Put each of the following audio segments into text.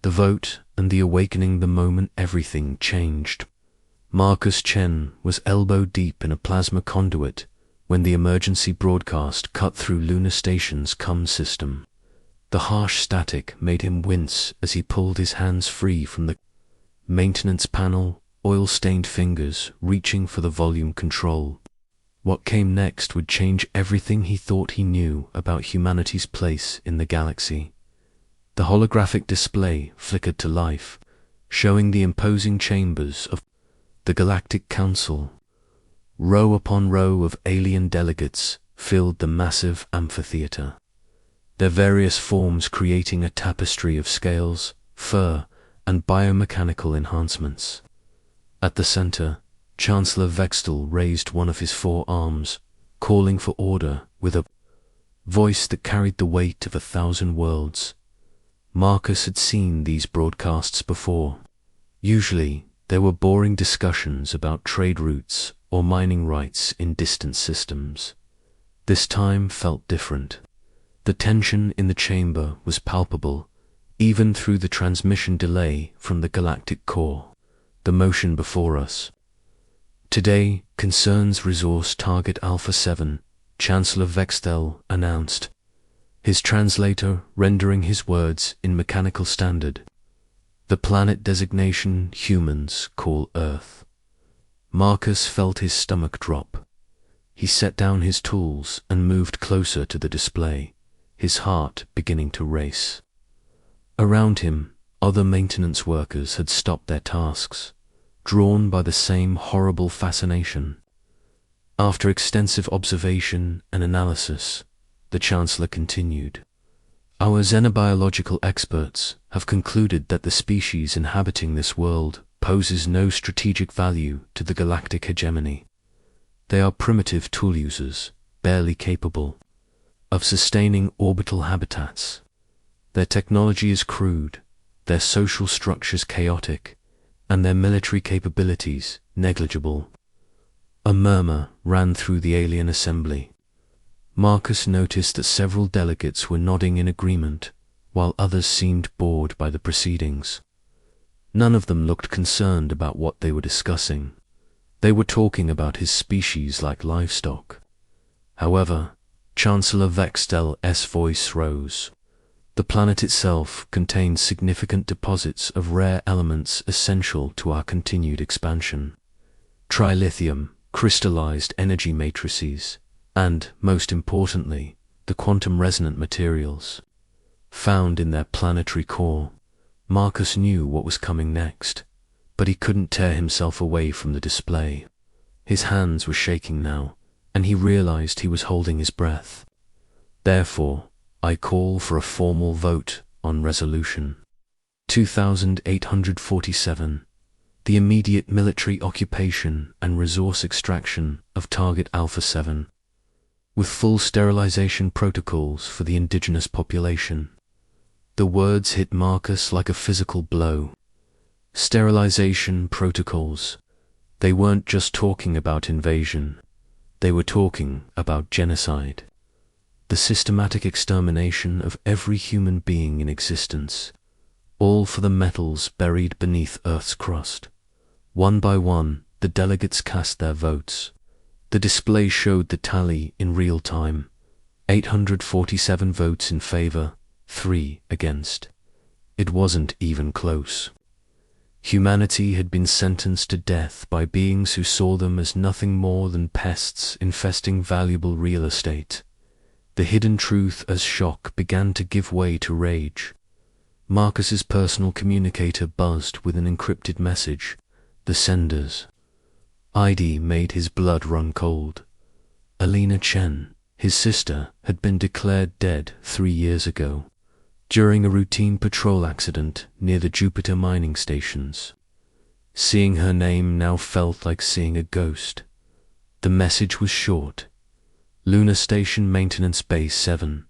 The vote and the awakening, the moment everything changed. Marcus Chen was elbow deep in a plasma conduit when the emergency broadcast cut through Lunar Station's comm system. The harsh static made him wince as he pulled his hands free from the maintenance panel, oil-stained fingers reaching for the volume control. What came next would change everything he thought he knew about humanity's place in the galaxy. The holographic display flickered to life, showing the imposing chambers of the Galactic Council. Row upon row of alien delegates filled the massive amphitheater, their various forms creating a tapestry of scales, fur, and biomechanical enhancements. At the center, Chancellor Vextel raised one of his 4 arms, calling for order with a voice that carried the weight of 1,000 worlds. Marcus had seen these broadcasts before. Usually, there were boring discussions about trade routes or mining rights in distant systems. This time felt different. The tension in the chamber was palpable, even through the transmission delay from the galactic core. The motion before us today concerns resource target Alpha 7, Chancellor Vextel announced, his translator rendering his words in mechanical standard. The planet designation humans call Earth. Marcus felt his stomach drop. He set down his tools and moved closer to the display, his heart beginning to race. Around him, other maintenance workers had stopped their tasks, drawn by the same horrible fascination. After extensive observation and analysis, the Chancellor continued, "Our xenobiological experts have concluded that the species inhabiting this world poses no strategic value to the galactic hegemony. They are primitive tool users, barely capable of sustaining orbital habitats. Their technology is crude, their social structures chaotic, and their military capabilities negligible." A murmur ran through the alien assembly. Marcus noticed that several delegates were nodding in agreement, while others seemed bored by the proceedings. None of them looked concerned about what they were discussing. They were talking about his species like livestock. However, Chancellor Vextel's voice rose. The planet itself contains significant deposits of rare elements essential to our continued expansion. Trilithium, crystallized energy matrices, and, most importantly, the quantum resonant materials found in their planetary core. Marcus knew what was coming next, but he couldn't tear himself away from the display. His hands were shaking now, and he realized he was holding his breath. "Therefore, I call for a formal vote on Resolution 2847, the immediate military occupation and resource extraction of Target Alpha 7, with full sterilization protocols for the indigenous population." The words hit Marcus like a physical blow. Sterilization protocols. They weren't just talking about invasion. They were talking about genocide. The systematic extermination of every human being in existence, all for the metals buried beneath Earth's crust. One by one, the delegates cast their votes. The display showed the tally in real time. 847 votes in favor, 3 against. It wasn't even close. Humanity had been sentenced to death by beings who saw them as nothing more than pests infesting valuable real estate. The hidden truth as shock began to give way to rage. Marcus's personal communicator buzzed with an encrypted message. The sender's ID made his blood run cold. Alina Chen, his sister, had been declared dead 3 years ago, during a routine patrol accident near the Jupiter mining stations. Seeing her name now felt like seeing a ghost. The message was short. "Lunar Station Maintenance Base 7.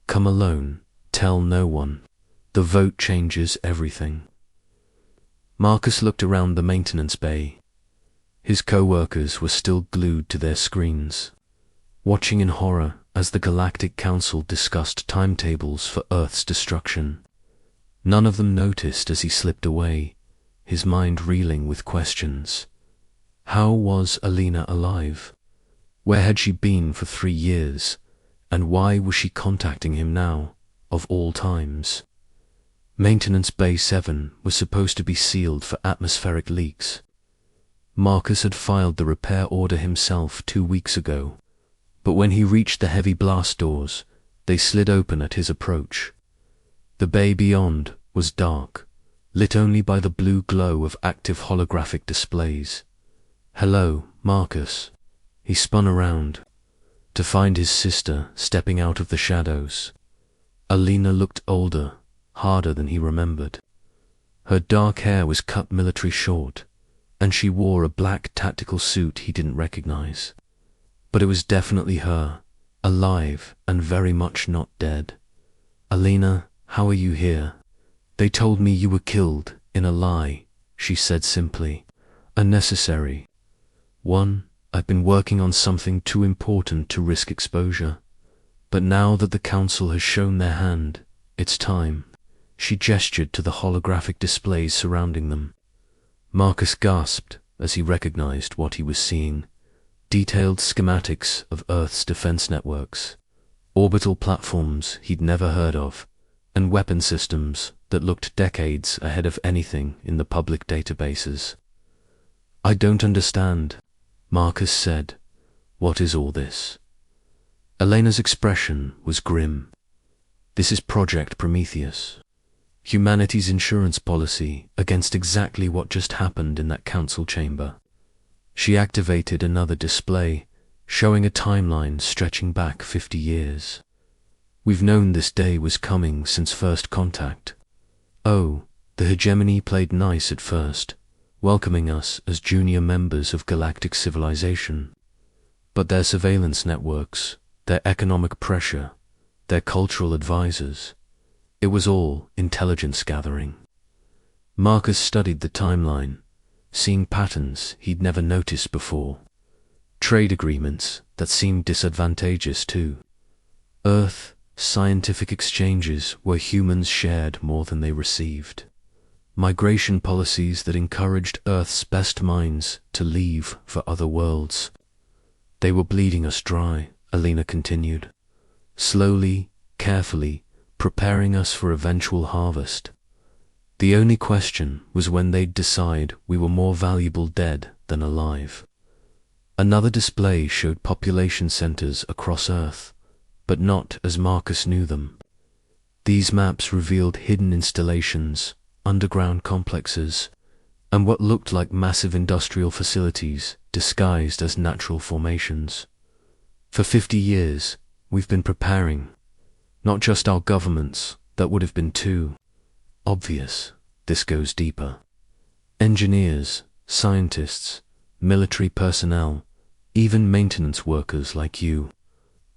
Come alone, tell no one. The vote changes everything." Marcus looked around the maintenance bay. His co-workers were still glued to their screens, watching in horror as the Galactic Council discussed timetables for Earth's destruction. None of them noticed as he slipped away, his mind reeling with questions. How was Alina alive? Where had she been for 3 years? And why was she contacting him now, of all times? Maintenance Bay 7 was supposed to be sealed for atmospheric leaks. Marcus had filed the repair order himself 2 weeks ago, but when he reached the heavy blast doors, they slid open at his approach. The bay beyond was dark, lit only by the blue glow of active holographic displays. "Hello, Marcus." He spun around to find his sister stepping out of the shadows. Alina looked older, harder than he remembered. Her dark hair was cut military short, and she wore a black tactical suit he didn't recognize. But it was definitely her, alive and very much not dead. "Alina, how are you here?" "They told me you were killed in a lie," she said simply. "Unnecessary one. I've been working on something too important to risk exposure. But now that the Council has shown their hand, it's time." She gestured to the holographic displays surrounding them. Marcus gasped as he recognized what he was seeing. Detailed schematics of Earth's defense networks, orbital platforms he'd never heard of, and weapon systems that looked decades ahead of anything in the public databases. "I don't understand," Marcus said. "What is all this?" Elena's expression was grim. "This is Project Prometheus. Humanity's insurance policy against exactly what just happened in that council chamber." She activated another display, showing a timeline stretching back 50 years. "We've known this day was coming since first contact. Oh, the hegemony played nice at first, welcoming us as junior members of galactic civilization. But their surveillance networks, their economic pressure, their cultural advisors, it was all intelligence gathering." Marcus studied the timeline, seeing patterns he'd never noticed before. Trade agreements that seemed disadvantageous too. Earth scientific exchanges where humans shared more than they received. Migration policies that encouraged Earth's best minds to leave for other worlds. "They were bleeding us dry," Alina continued. "Slowly, carefully, preparing us for eventual harvest. The only question was when they'd decide we were more valuable dead than alive." Another display showed population centers across Earth, but not as Marcus knew them. These maps revealed hidden installations, underground complexes, and what looked like massive industrial facilities disguised as natural formations. "For 50 years, we've been preparing. Not just our governments, that would have been too obvious. This goes deeper. Engineers, scientists, military personnel, even maintenance workers like you.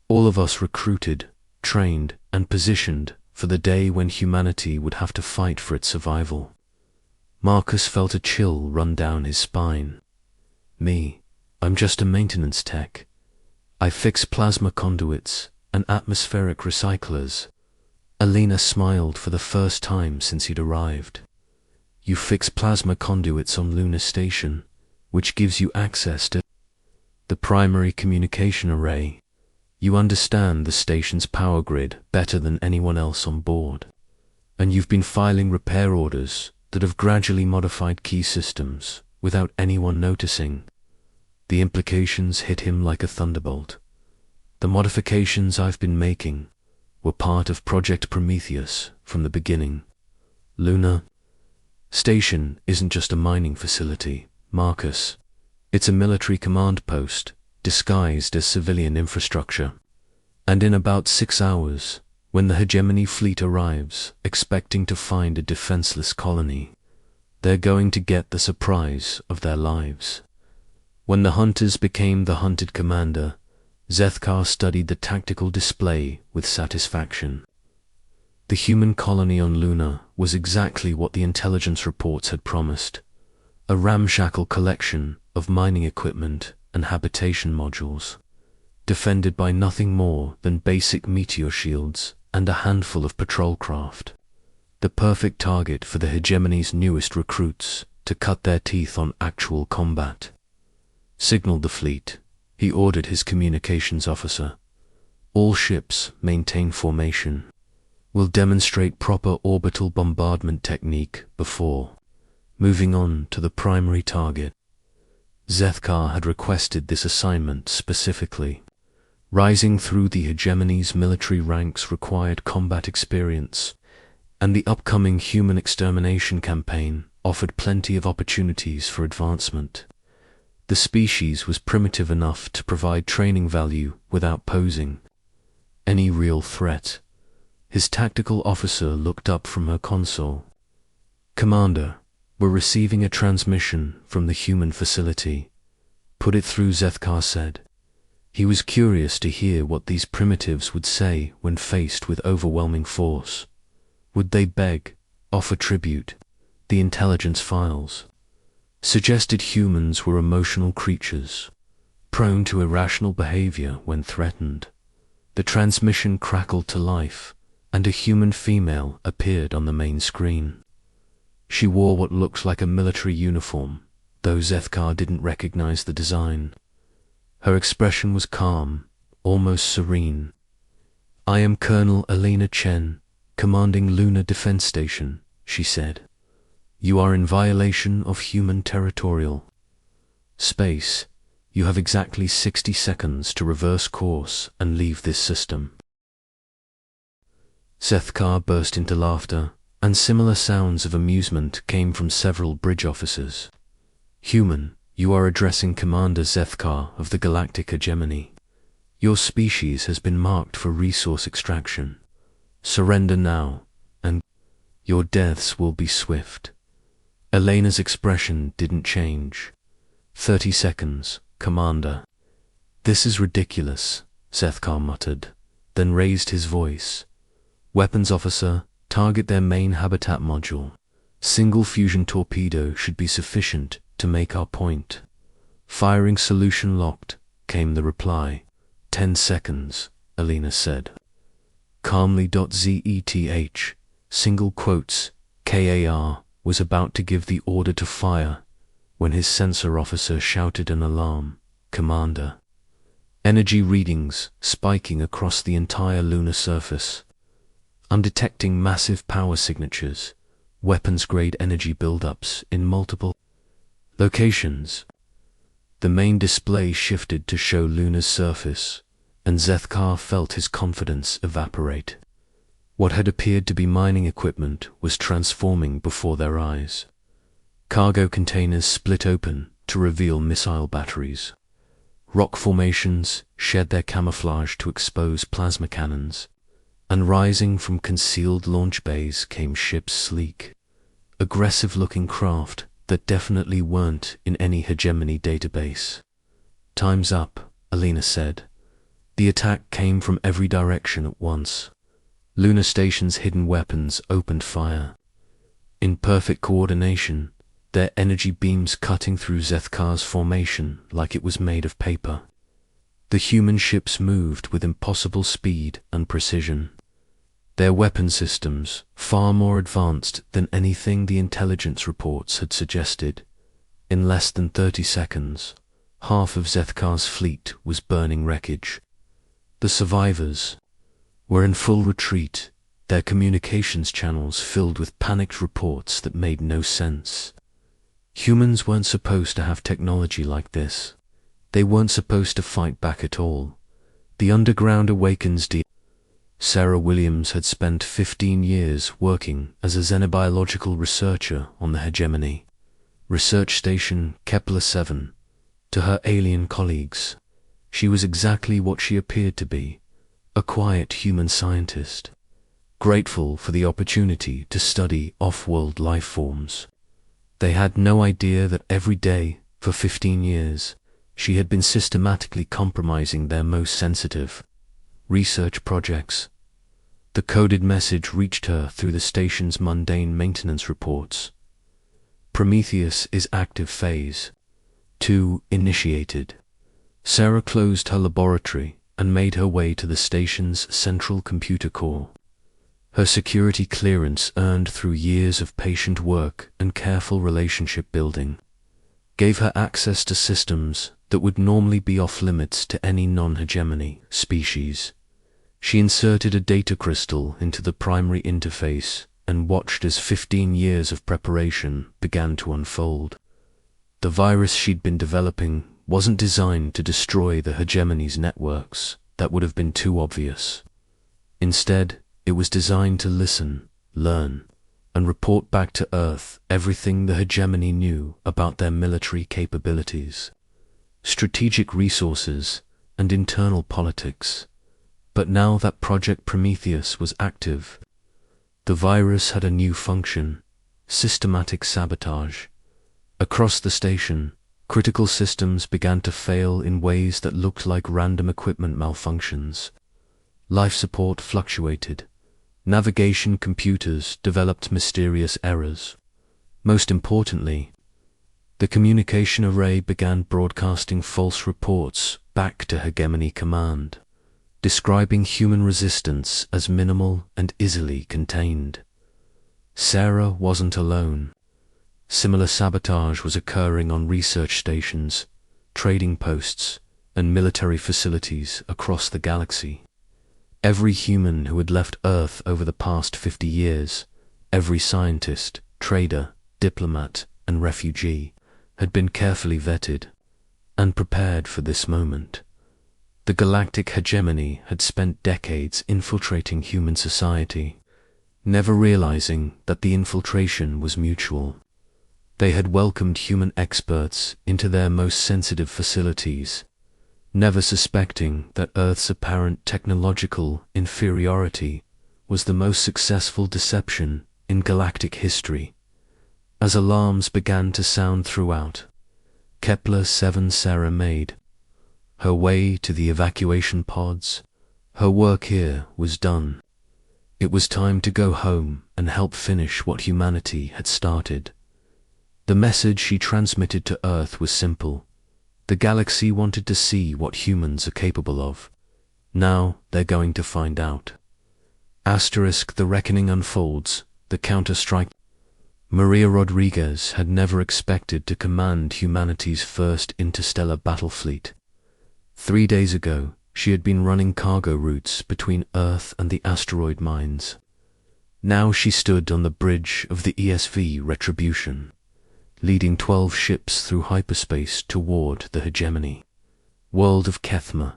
All of us recruited, trained, and positioned for the day when humanity would have to fight for its survival." Marcus felt a chill run down his spine. "Me, I'm just a maintenance tech. I fix plasma conduits and atmospheric recyclers." Alina smiled for the first time since he'd arrived. "You fix plasma conduits on Lunar Station, which gives you access to the primary communication array. You understand the station's power grid better than anyone else on board. And you've been filing repair orders that have gradually modified key systems without anyone noticing." The implications hit him like a thunderbolt. "The modifications I've been making were part of Project Prometheus from the beginning. Lunar Station isn't just a mining facility, Marcus. It's a military command post disguised as civilian infrastructure. And in about 6 hours, when the hegemony fleet arrives, expecting to find a defenseless colony, they're going to get the surprise of their lives." When the hunters became the hunted commander, Zethkar studied the tactical display with satisfaction. The human colony on Luna was exactly what the intelligence reports had promised. A ramshackle collection of mining equipment and habitation modules, defended by nothing more than basic meteor shields and a handful of patrol craft. the perfect target for the hegemony's newest recruits to cut their teeth on actual combat. Signaled the fleet, he ordered his communications officer. All ships maintain formation. We'll demonstrate proper orbital bombardment technique before moving on to the primary target. Zethkar had requested this assignment specifically. Rising through the hegemony's military ranks required combat experience, and the upcoming human extermination campaign offered plenty of opportunities for advancement. The species was primitive enough to provide training value without posing any real threat. His tactical officer looked up from her console. "Commander, we're receiving a transmission from the human facility." "Put it through," Zethkar said. He was curious to hear what these primitives would say when faced with overwhelming force. Would they beg, offer tribute? The intelligence files suggested humans were emotional creatures, prone to irrational behavior when threatened. The transmission crackled to life, and a human female appeared on the main screen. She wore what looked like a military uniform, though Zethkar didn't recognize the design. Her expression was calm, almost serene. "I am Colonel Elena Chen, commanding Lunar Defense Station," she said. "You are in violation of human territorial space. You have exactly 60 seconds to reverse course and leave this system." Zethkar burst into laughter, and similar sounds of amusement came from several bridge officers. "Human, you are addressing Commander Zethkar of the Galactic Hegemony. Your species has been marked for resource extraction. Surrender now, and your deaths will be swift." Elena's expression didn't change. 30 seconds, Commander." "This is ridiculous," Zethkar muttered, then raised his voice. "Weapons officer, target their main habitat module. Single fusion torpedo should be sufficient to make our point." "Firing solution locked," came the reply. 10 seconds, Elena said. Calmly. Zeth, single quotes, KAR, was about to give the order to fire when his sensor officer shouted an alarm. "Commander." Energy readings spiking across the entire lunar surface. "I'm detecting massive power signatures, weapons-grade energy buildups in multiple locations." The main display shifted to show Luna's surface, and Zethkar felt his confidence evaporate. What had appeared to be mining equipment was transforming before their eyes. Cargo containers split open to reveal missile batteries. Rock formations shed their camouflage to expose plasma cannons, and rising from concealed launch bays came ships sleek, aggressive-looking craft that definitely weren't in any hegemony database. "Time's up," Elena said. The attack came from every direction at once. Lunar Station's hidden weapons opened fire. In perfect coordination, their energy beams cutting through Zethkar's formation like it was made of paper. The human ships moved with impossible speed and precision. Their weapon systems, far more advanced than anything the intelligence reports had suggested. In less than 30 seconds, half of Zethkar's fleet was burning wreckage. The survivors were in full retreat, their communications channels filled with panicked reports that made no sense. Humans weren't supposed to have technology like this. They weren't supposed to fight back at all. The underground awakens. Sarah Williams had spent 15 years working as a xenobiological researcher on the hegemony. Research Station Kepler 7. To her alien colleagues, she was exactly what she appeared to be, a quiet human scientist, grateful for the opportunity to study off-world life forms. They had no idea that every day, for 15 years, she had been systematically compromising their most sensitive research projects. The coded message reached her through the station's mundane maintenance reports. Prometheus is active phase 2 initiated. Sarah closed her laboratory and made her way to the station's central computer core. Her security clearance, earned through years of patient work and careful relationship building, gave her access to systems that would normally be off-limits to any non-hegemony species. She inserted a data crystal into the primary interface and watched as 15 years of preparation began to unfold. The virus she'd been developing wasn't designed to destroy the hegemony's networks. That would have been too obvious. Instead, it was designed to listen, learn, and report back to Earth everything the hegemony knew about their military capabilities, strategic resources, and internal politics. But now that Project Prometheus was active, the virus had a new function: systematic sabotage. Across the station, critical systems began to fail in ways that looked like random equipment malfunctions. Life support fluctuated. Navigation computers developed mysterious errors. Most importantly, the communication array began broadcasting false reports back to Hegemony Command, describing human resistance as minimal and easily contained. Sarah wasn't alone. Similar sabotage was occurring on research stations, trading posts, and military facilities across the galaxy. Every human who had left Earth over the past 50 years, every scientist, trader, diplomat, and refugee, had been carefully vetted and prepared for this moment. The galactic hegemony had spent decades infiltrating human society, never realizing that the infiltration was mutual. They had welcomed human experts into their most sensitive facilities, never suspecting that Earth's apparent technological inferiority was the most successful deception in galactic history. As alarms began to sound throughout, Kepler 7 Sarah made her way to the evacuation pods. Her work here was done. It was time to go home and help finish what humanity had started. The message she transmitted to Earth was simple. The galaxy wanted to see what humans are capable of. Now they're going to find out. The reckoning unfolds, the counter-strike. Maria Rodriguez had never expected to command humanity's first interstellar battle fleet. 3 days ago, she had been running cargo routes between Earth and the asteroid mines. Now she stood on the bridge of the ESV Retribution, leading 12 ships through hyperspace toward the hegemony. World of Kethma.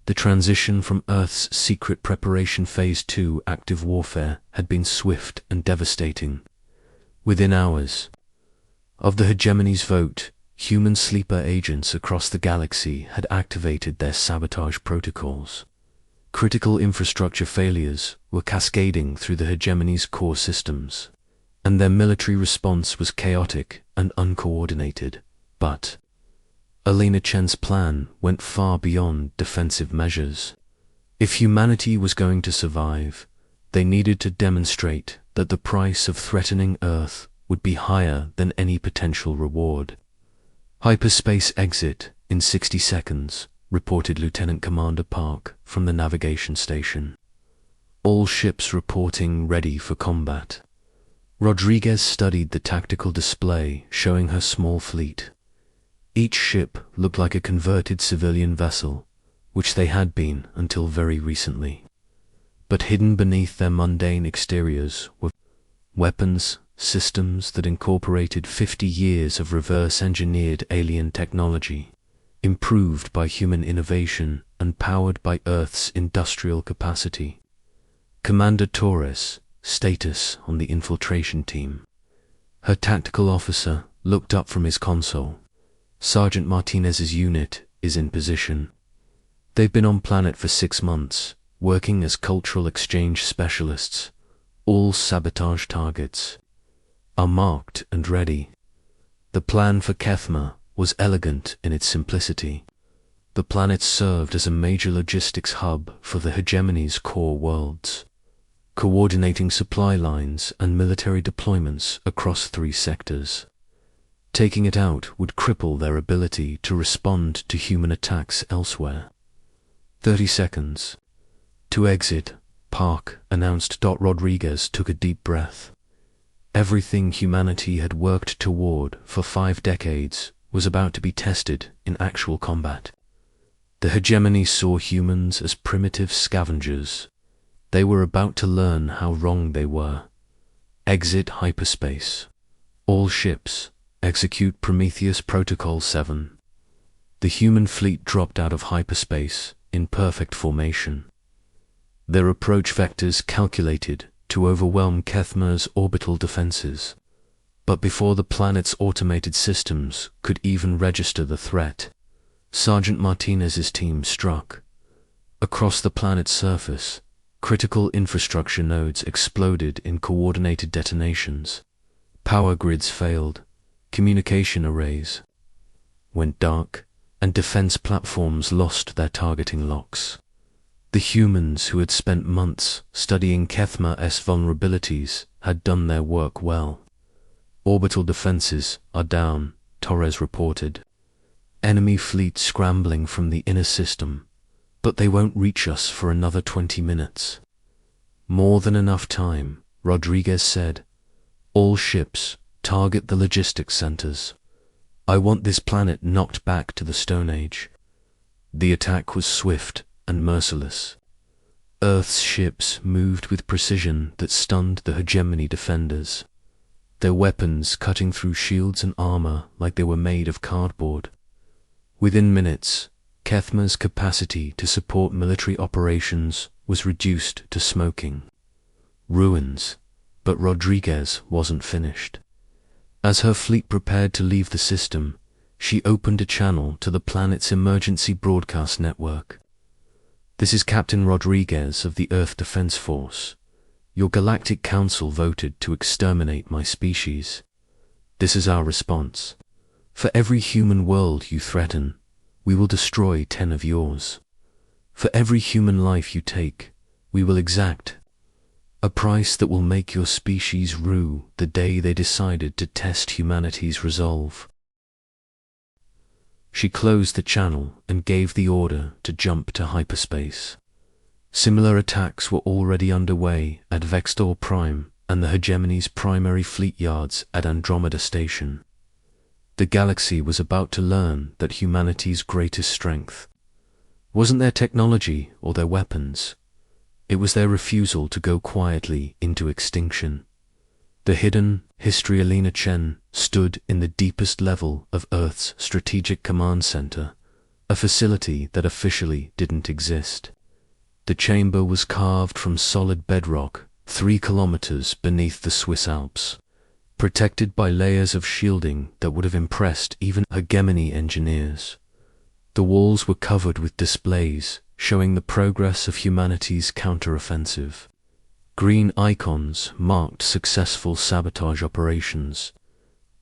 The transition from Earth's secret preparation phase to active warfare had been swift and devastating. Within hours of the hegemony's vote, human sleeper agents across the galaxy had activated their sabotage protocols. Critical infrastructure failures were cascading through the hegemony's core systems, and their military response was chaotic and uncoordinated. But Elena Chen's plan went far beyond defensive measures. If humanity was going to survive, they needed to demonstrate that the price of threatening Earth would be higher than any potential reward. Hyperspace exit in 60 seconds, reported Lieutenant Commander Park from the navigation station. All ships reporting ready for combat. Rodriguez studied the tactical display showing her small fleet. Each ship looked like a converted civilian vessel, which they had been until very recently. But hidden beneath their mundane exteriors were weapons, systems that incorporated 50 years of reverse-engineered alien technology, improved by human innovation and powered by Earth's industrial capacity. Commander Torres, status on the infiltration team. Her tactical officer looked up from his console. Sergeant Martinez's unit is in position. They've been on planet for 6 months, working as cultural exchange specialists. All sabotage targets are marked and ready. The plan for Kethma was elegant in its simplicity. The planet served as a major logistics hub for the hegemony's core worlds, coordinating supply lines and military deployments across 3 sectors. Taking it out would cripple their ability to respond to human attacks elsewhere. 30 seconds. To exit, Park, announced. Rodriguez took a deep breath. Everything humanity had worked toward for 5 decades was about to be tested in actual combat. The hegemony saw humans as primitive scavengers. They were about to learn how wrong they were. Exit hyperspace. All ships, execute Prometheus Protocol 7. The human fleet dropped out of hyperspace in perfect formation. Their approach vectors calculated to overwhelm Kethmer's orbital defenses. But before the planet's automated systems could even register the threat, Sergeant Martinez's team struck. Across the planet's surface, critical infrastructure nodes exploded in coordinated detonations. Power grids failed, communication arrays went dark, and defense platforms lost their targeting locks. The humans who had spent months studying Kethmer's vulnerabilities had done their work well. Orbital defenses are down, Torres reported. Enemy fleet scrambling from the inner system, but they won't reach us for another 20 minutes. More than enough time, Rodriguez said. All ships, target the logistics centers. I want this planet knocked back to the Stone Age. The attack was swift and merciless. Earth's ships moved with precision that stunned the hegemony defenders, their weapons cutting through shields and armor like they were made of cardboard. Within minutes, Kethmer's capacity to support military operations was reduced to smoking ruins, but Rodriguez wasn't finished. As her fleet prepared to leave the system, she opened a channel to the planet's emergency broadcast network. This is Captain Rodriguez of the Earth Defense Force. Your Galactic Council voted to exterminate my species. This is our response. For every human world you threaten, we will destroy 10 of yours. For every human life you take, we will exact a price that will make your species rue the day they decided to test humanity's resolve. She closed the channel and gave the order to jump to hyperspace. Similar attacks were already underway at Vextor Prime and the hegemony's primary fleet yards at Andromeda Station. The galaxy was about to learn that humanity's greatest strength wasn't their technology or their weapons. It was their refusal to go quietly into extinction. The hidden Histriolina Chen stood in the deepest level of Earth's Strategic Command Center, a facility that officially didn't exist. The chamber was carved from solid bedrock 3 kilometers beneath the Swiss Alps, protected by layers of shielding that would have impressed even hegemony engineers. The walls were covered with displays showing the progress of humanity's counteroffensive. Green icons marked successful sabotage operations,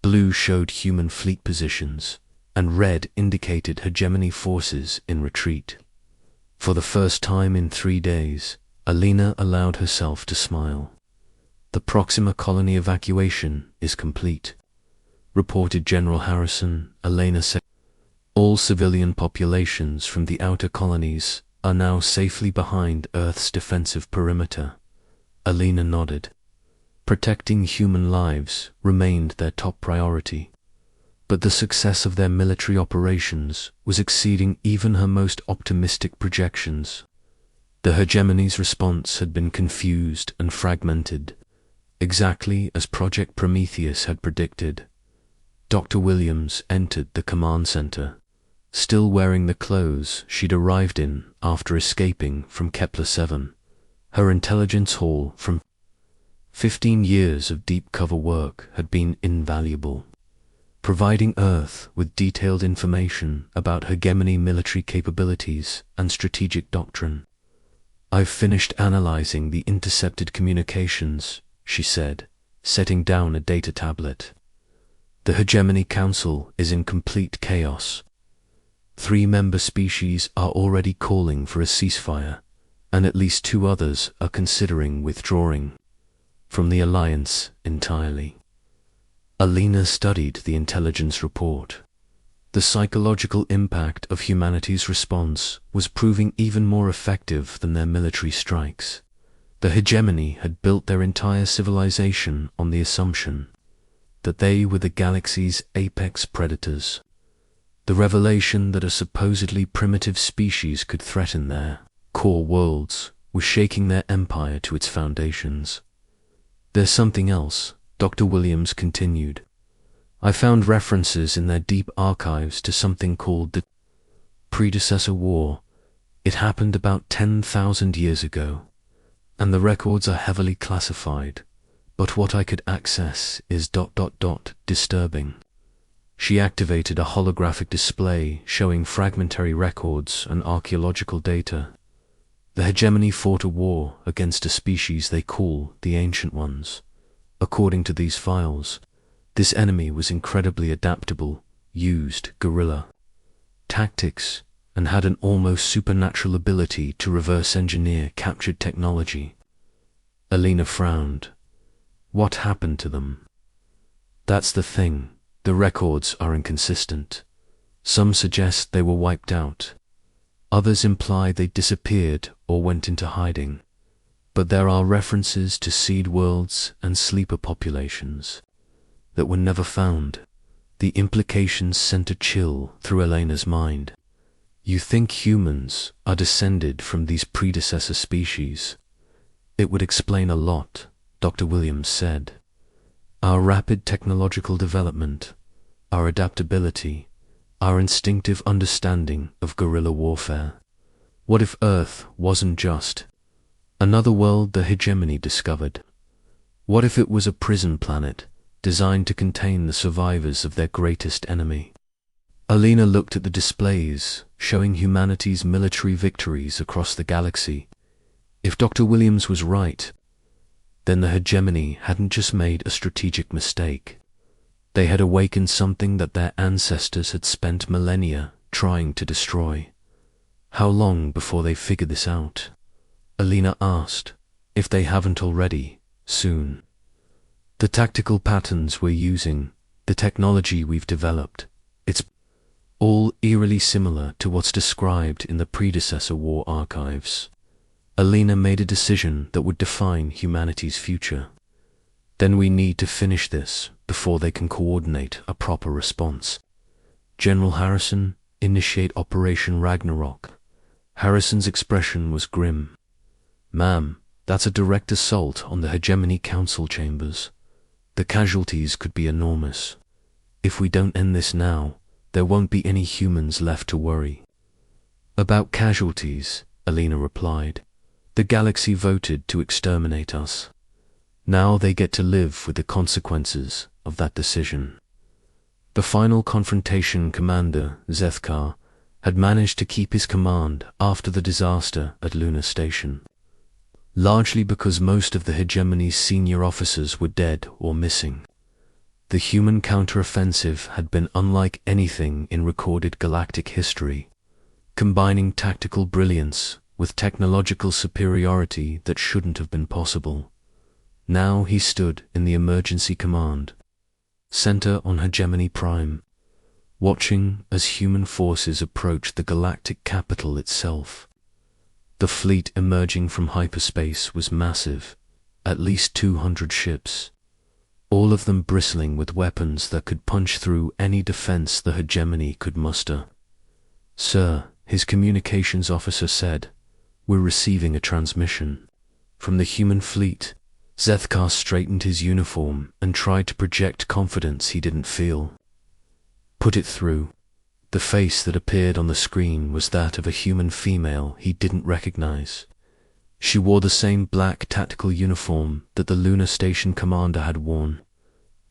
blue showed human fleet positions, and red indicated hegemony forces in retreat. For the first time in 3 days, Alina allowed herself to smile. The Proxima colony evacuation is complete, reported General Harrison. Elena said, all civilian populations from the outer colonies are now safely behind Earth's defensive perimeter. Alina nodded. Protecting human lives remained their top priority, but the success of their military operations was exceeding even her most optimistic projections. The hegemony's response had been confused and fragmented, exactly as Project Prometheus had predicted. Dr. Williams entered the command center, still wearing the clothes she'd arrived in after escaping from Kepler-7. Her intelligence haul from 15 years of deep cover work had been invaluable, providing Earth with detailed information about hegemony military capabilities and strategic doctrine. I've finished analyzing the intercepted communications, she said, setting down a data tablet. The Hegemony Council is in complete chaos. 3 member species are already calling for a ceasefire, and at least 2 others are considering withdrawing from the alliance entirely. Alina studied the intelligence report. The psychological impact of humanity's response was proving even more effective than their military strikes. The hegemony had built their entire civilization on the assumption that they were the galaxy's apex predators. The revelation that a supposedly primitive species could threaten their core worlds was shaking their empire to its foundations. "There's something else," Dr. Williams continued. "I found references in their deep archives to something called the predecessor war. It happened about 10,000 years ago, and the records are heavily classified, but what I could access is ... disturbing." She activated a holographic display showing fragmentary records and archaeological data. The hegemony fought a war against a species they call the Ancient Ones. According to these files, this enemy was incredibly adaptable, used guerrilla tactics, and had an almost supernatural ability to reverse engineer captured technology. Alina frowned. "What happened to them?" "That's the thing. The records are inconsistent. Some suggest they were wiped out. Others imply they disappeared or went into hiding. But there are references to seed worlds and sleeper populations that were never found." The implications sent a chill through Elena's mind. "You think humans are descended from these predecessor species? It would explain a lot," Dr. Williams said. "Our rapid technological development, our adaptability, our instinctive understanding of guerrilla warfare. What if Earth wasn't just another world the hegemony discovered? What if it was a prison planet designed to contain the survivors of their greatest enemy?" Alina looked at the displays showing humanity's military victories across the galaxy. If Dr. Williams was right, then the hegemony hadn't just made a strategic mistake. They had awakened something that their ancestors had spent millennia trying to destroy. "How long before they figure this out?" Alina asked. "If they haven't already, soon. The tactical patterns we're using, the technology we've developed, it's all eerily similar to what's described in the predecessor war archives." Alina made a decision that would define humanity's future. "Then we need to finish this before they can coordinate a proper response. General Harrison, initiate Operation Ragnarok." Harrison's expression was grim. "Ma'am, that's a direct assault on the hegemony council chambers. The casualties could be enormous. If we don't end this now, there won't be any humans left to worry." "About casualties," Alina replied. "The galaxy voted to exterminate us. Now they get to live with the consequences of that decision." The final confrontation commander, Zethkar, had managed to keep his command after the disaster at Luna Station, largely because most of the hegemony's senior officers were dead or missing. The human counteroffensive had been unlike anything in recorded galactic history, combining tactical brilliance with technological superiority that shouldn't have been possible. Now he stood in the emergency command center on Hegemony Prime, watching as human forces approached the galactic capital itself. The fleet emerging from hyperspace was massive, at least 200 ships, all of them bristling with weapons that could punch through any defense the hegemony could muster. "Sir," his communications officer said, "we're receiving a transmission from the human fleet." Zethkar straightened his uniform and tried to project confidence he didn't feel. "Put it through." The face that appeared on the screen was that of a human female he didn't recognize. She wore the same black tactical uniform that the Lunar Station commander had worn,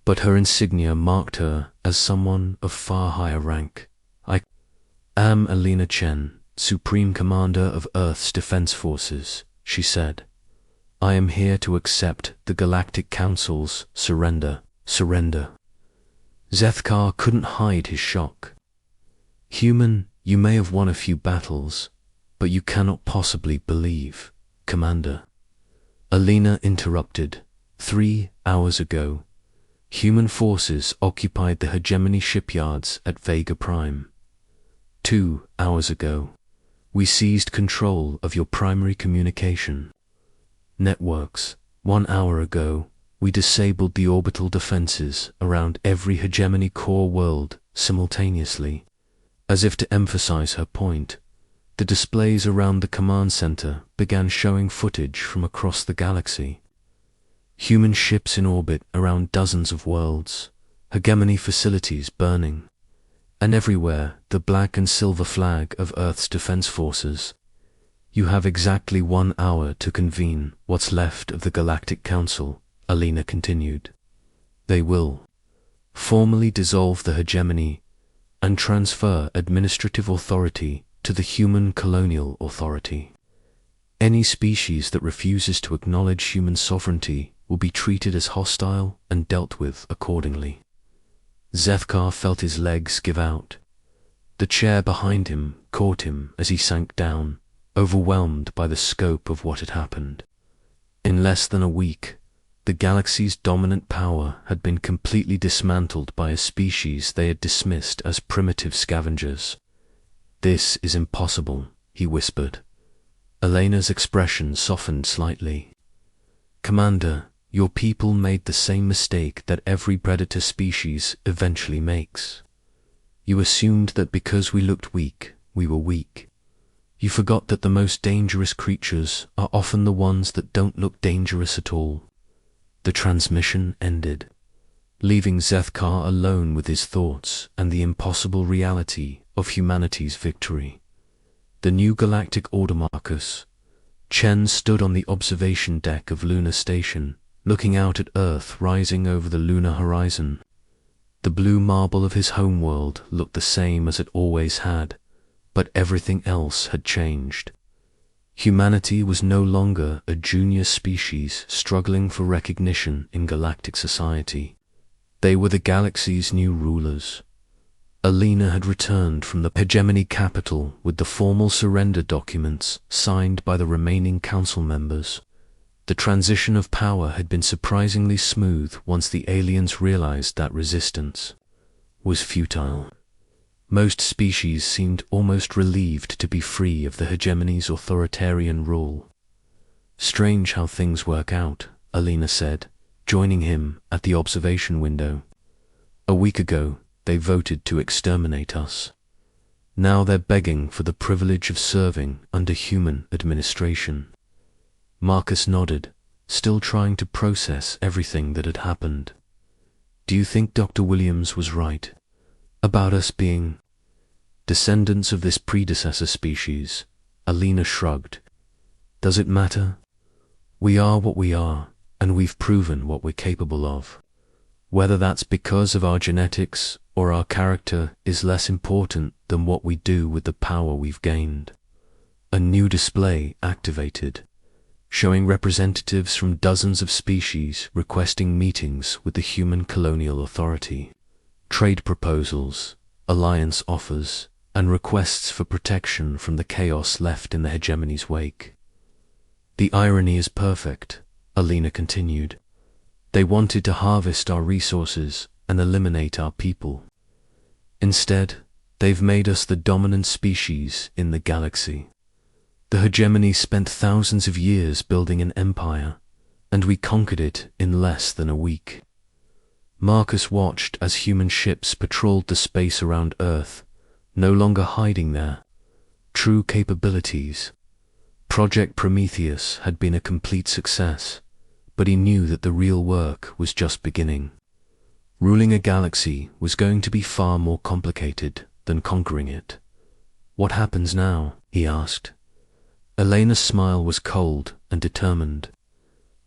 but her insignia marked her as someone of far higher rank. "I am Alina Chen, Supreme Commander of Earth's Defense Forces," she said. "I am here to accept the Galactic Council's surrender." Surrender. Zethkar couldn't hide his shock. "Human, you may have won a few battles, but you cannot possibly believe, Commander." Alina interrupted. 3 hours ago, human forces occupied the hegemony shipyards at Vega Prime. 2 hours ago, we seized control of your primary communication. networks. 1 hour ago, we disabled the orbital defenses around every hegemony core world simultaneously. As if to emphasize her point, the displays around the command center began showing footage from across the galaxy. Human ships in orbit around dozens of worlds, hegemony facilities burning, and everywhere the black and silver flag of Earth's defense forces. You have exactly 1 hour to convene what's left of the Galactic Council, Alina continued. They will formally dissolve the hegemony and transfer administrative authority to the human colonial authority. Any species that refuses to acknowledge human sovereignty will be treated as hostile and dealt with accordingly. Zethkar felt his legs give out. The chair behind him caught him as he sank down, overwhelmed by the scope of what had happened. In less than a week, the galaxy's dominant power had been completely dismantled by a species they had dismissed as primitive scavengers. "This is impossible," he whispered. Elena's expression softened slightly. "Commander, your people made the same mistake that every predator species eventually makes. You assumed that because we looked weak, we were weak. You forgot that the most dangerous creatures are often the ones that don't look dangerous at all." The transmission ended, leaving Zethkar alone with his thoughts and the impossible reality of humanity's victory. The new galactic order. Marcus. Chen stood on the observation deck of Lunar Station, looking out at Earth rising over the lunar horizon. The blue marble of his homeworld looked the same as it always had, but everything else had changed. Humanity was no longer a junior species struggling for recognition in galactic society. They were the galaxy's new rulers. Alina had returned from the hegemony capital with the formal surrender documents signed by the remaining council members. The transition of power had been surprisingly smooth once the aliens realized that resistance was futile. Most species seemed almost relieved to be free of the hegemony's authoritarian rule. "Strange how things work out," Alina said, joining him at the observation window. "A week ago, they voted to exterminate us. Now they're begging for the privilege of serving under human administration." Marcus nodded, still trying to process everything that had happened. "Do you think Dr. Williams was right about us being descendants of this predecessor species?" Alina shrugged. "Does it matter? We are what we are, and we've proven what we're capable of. Whether that's because of our genetics or our character is less important than what we do with the power we've gained." A new display activated, showing representatives from dozens of species requesting meetings with the human colonial authority. Trade proposals, alliance offers, and requests for protection from the chaos left in the hegemony's wake. "The irony is perfect," Alina continued. "They wanted to harvest our resources and eliminate our people. Instead, they've made us the dominant species in the galaxy. The hegemony spent thousands of years building an empire, and we conquered it in less than a week." Marcus watched as human ships patrolled the space around Earth, no longer hiding there. True capabilities. Project Prometheus had been a complete success, but he knew that the real work was just beginning. Ruling a galaxy was going to be far more complicated than conquering it. "What happens now?" he asked. Elena's smile was cold and determined.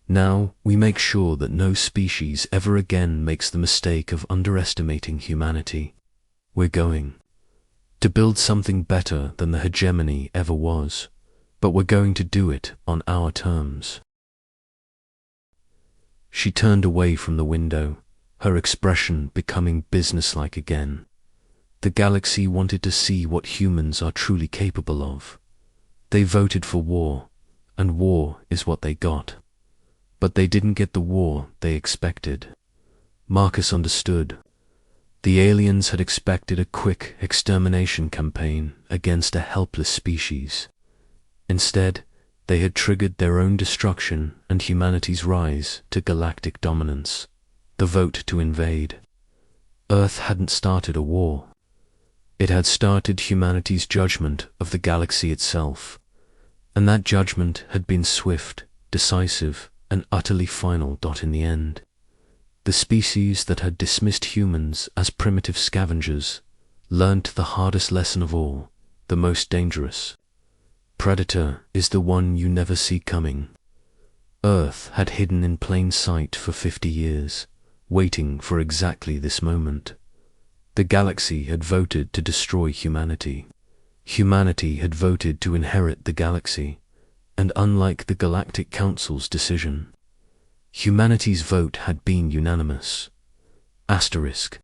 "Now we make sure that no species ever again makes the mistake of underestimating humanity. We're going to build something better than the hegemony ever was, but we're going to do it on our terms." She turned away from the window, her expression becoming businesslike again. The galaxy wanted to see what humans are truly capable of. They voted for war, and war is what they got. But they didn't get the war they expected. Marcus understood. The aliens had expected a quick extermination campaign against a helpless species. Instead, They had triggered their own destruction and humanity's rise to galactic dominance. The vote to invade. Earth hadn't started a war. It had started humanity's judgment of the galaxy itself, and that judgment had been swift, decisive, and utterly final. In the end, the species that had dismissed humans as primitive scavengers learned the hardest lesson of all, the most dangerous. Predator is the one you never see coming. Earth had hidden in plain sight for 50 years, waiting for exactly this moment. The galaxy had voted to destroy humanity. Humanity had voted to inherit the galaxy, and unlike the Galactic Council's decision, humanity's vote had been unanimous. Asterisk.